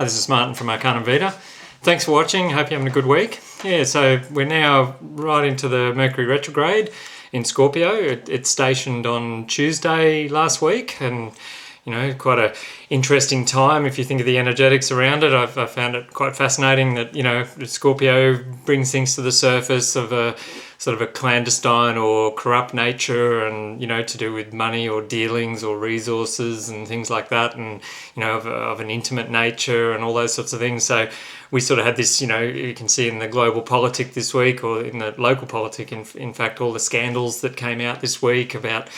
This is Martin from Arcanum Vita. Thanks for watching. Hope you're having a good week. Yeah, so we're now right into the Mercury Retrograde in Scorpio. It's stationed on Tuesday last week, and quite a interesting time if you think of the energetics around it. I found it quite fascinating that Scorpio brings things to the surface of a sort of a clandestine or corrupt nature, and to do with money or dealings or resources and things like that, and of an intimate nature and all those sorts of things. So we sort of had this, you can see in the global politic this week, or in the local politic, in fact, all the scandals that came out this week about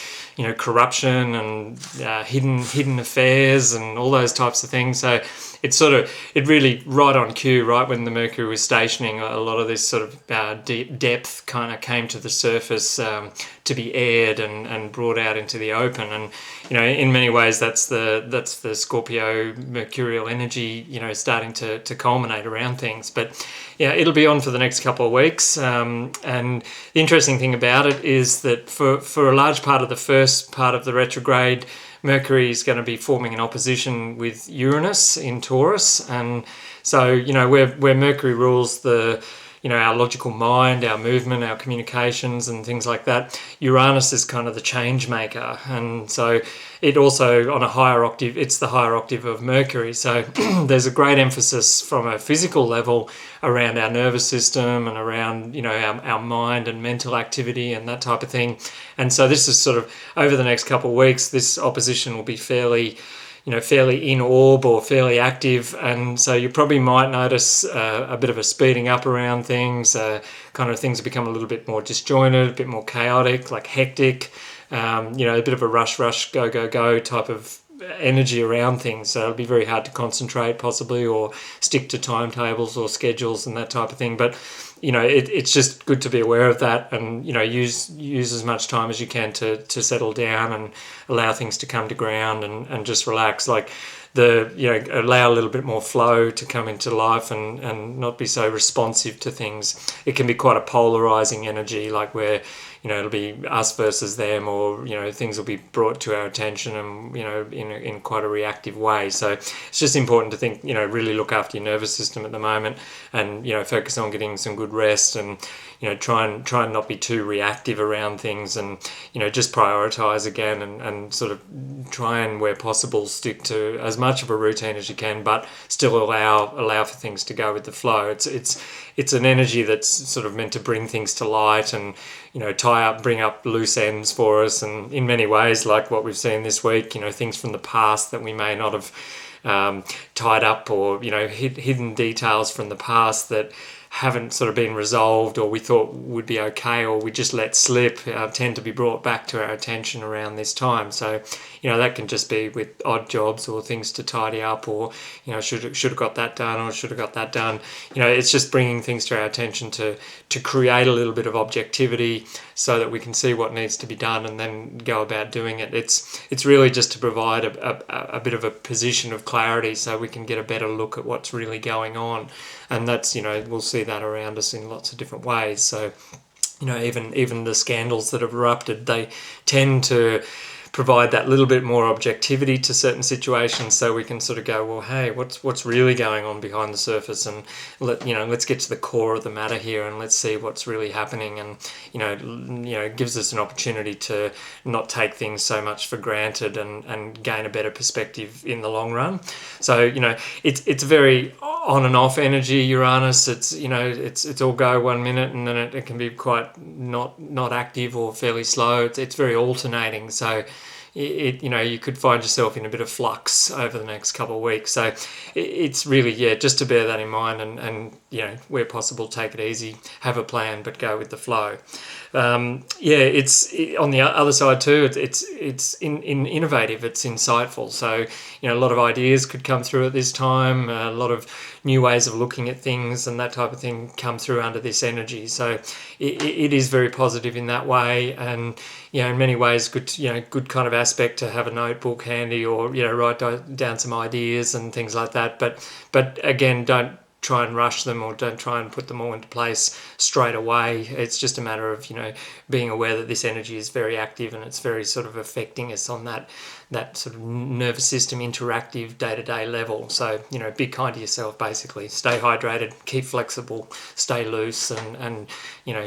corruption and hidden affairs and all those types of things. So it really right on cue, right when the Mercury was stationing, a lot of this sort of deep depth kind of came to the surface to be aired and brought out into the open. And in many ways that's the Scorpio mercurial energy starting to culminate around things. But yeah, it'll be on for the next couple of weeks, and the interesting thing about it is that for a large part of the first part of the retrograde, Mercury is going to be forming an opposition with Uranus in Taurus. And so where Mercury rules the our logical mind, our movement, our communications and things like that, Uranus is kind of the change maker. And so it also, on a higher octave, it's the higher octave of Mercury. So there's a great emphasis from a physical level around our nervous system and around our mind and mental activity and that type of thing. And so this is sort of, over the next couple of weeks, this opposition will be fairly in orb or fairly active, and so you probably might notice a bit of a speeding up around things. Kind of things become a little bit more disjointed, a bit more chaotic, like hectic. A bit of a rush, go type of energy around things. So it'll be very hard to concentrate, possibly, or stick to timetables or schedules and that type of thing. But it's just good to be aware of that, and use as much time as you can to settle down and allow things to come to ground and just relax. Like allow a little bit more flow to come into life and not be so responsive to things. It can be quite a polarizing energy, like where it'll be us versus them, or things will be brought to our attention and in quite a reactive way. So it's just important to think, really look after your nervous system at the moment, and focus on getting some good rest, and try and not be too reactive around things, and just prioritize again, and sort of try and, where possible, stick to as much of a routine as you can, but still allow for things to go with the flow. It's an energy that's sort of meant to bring things to light and bring up loose ends for us, and in many ways, like what we've seen this week, things from the past that we may not have tied up, or hidden details from the past that haven't sort of been resolved, or we thought would be okay, or we just let slip, tend to be brought back to our attention around this time. So that can just be with odd jobs or things to tidy up, or should have got that done, or should have got that done. It's just bringing things to our attention to create a little bit of objectivity, so that we can see what needs to be done and then go about doing it. It's really just to provide a bit of a position of clarity, so we can get a better look at what's really going on. And that's we'll see that around us in lots of different ways. So even the scandals that have erupted, they tend to provide that little bit more objectivity to certain situations, so we can sort of go, well, hey, what's really going on behind the surface, and let's get to the core of the matter here, and let's see what's really happening. And it gives us an opportunity to not take things so much for granted, and gain a better perspective in the long run. So it's very on and off energy, Uranus. It's all go 1 minute, and then it can be quite not active or fairly slow. It's very alternating. So you could find yourself in a bit of flux over the next couple of weeks. So it's really, just to bear that in mind, and where possible, take it easy, have a plan, but go with the flow. It's on the other side too. It's innovative. It's insightful. So a lot of ideas could come through at this time. A lot of new ways of looking at things and that type of thing come through under this energy. So it is very positive in that way, and in many ways good kind of aspect to have a notebook handy, or write down some ideas and things like that. But again, don't try and rush them or don't try and put them all into place straight away. It's just a matter of, being aware that this energy is very active and it's very sort of affecting us on that sort of nervous system interactive day-to-day level. So, be kind to yourself, basically. Stay hydrated, keep flexible, stay loose, and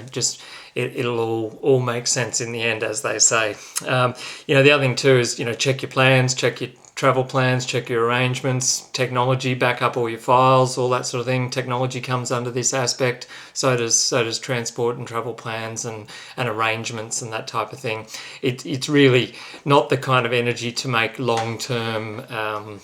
just it'll all make sense in the end, as they say. The other thing too is, check your plans, check your travel plans, check your arrangements, technology, back up all your files, all that sort of thing. Technology comes under this aspect. So does transport and travel plans and arrangements and that type of thing. It's really not the kind of energy to make long-term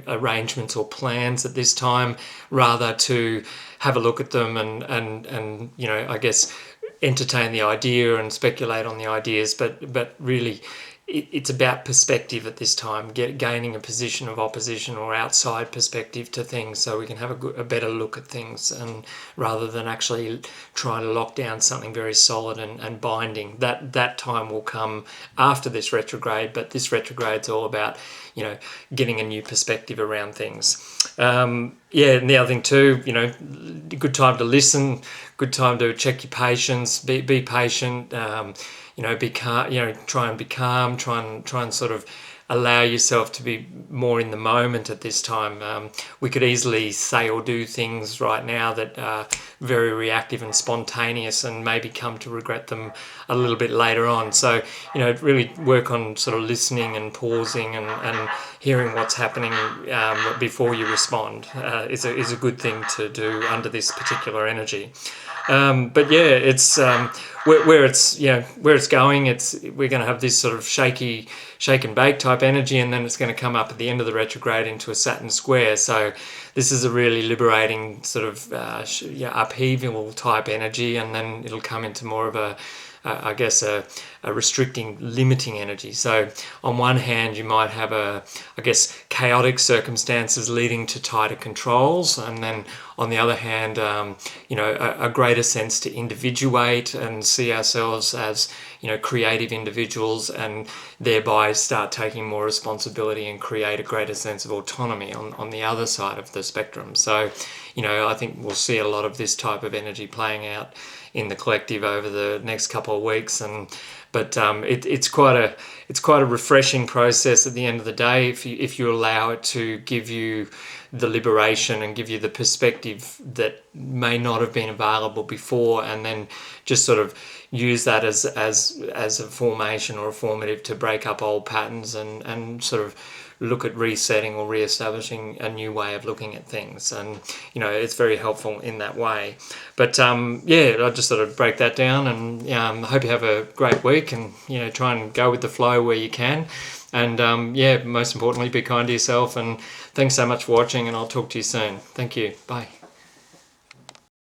arrangements or plans at this time, rather to have a look at them and I guess entertain the idea and speculate on the ideas, but really it's about perspective at this time, gaining a position of opposition or outside perspective to things, so we can have a better look at things, and rather than actually trying to lock down something very solid and binding. That time will come after this retrograde, but this retrograde's all about getting a new perspective around things. And the other thing too, good time to listen, good time to check your patience, be patient. Be calm, try and be calm, try and sort of allow yourself to be more in the moment at this time. We could easily say or do things right now that are very reactive and spontaneous, and maybe come to regret them a little bit later on. So, really work on sort of listening and pausing and hearing what's happening before you respond is a good thing to do under this particular energy. It's where it's going. We're going to have this sort of shake and bake type energy, and then it's going to come up at the end of the retrograde into a Saturn square. So this is a really liberating sort of upheaval type energy, and then it'll come into more of a restricting, limiting energy. So on one hand, you might have chaotic circumstances leading to tighter controls, and then on the other hand, a greater sense to individuate and see ourselves as, creative individuals, and thereby start taking more responsibility and create a greater sense of autonomy on the other side of the spectrum. So, I think we'll see a lot of this type of energy playing out in the collective over the next couple of weeks, but it's quite a refreshing process at the end of the day if you allow it to give you the liberation and give you the perspective that may not have been available before, and then just sort of use that as a formation or a formative to break up old patterns and sort of look at resetting or re-establishing a new way of looking at things. And it's very helpful in that way. But I just sort of break that down, and hope you have a great week, and try and go with the flow where you can, and most importantly, be kind to yourself. And thanks so much for watching, and I'll talk to you soon. Thank you. Bye.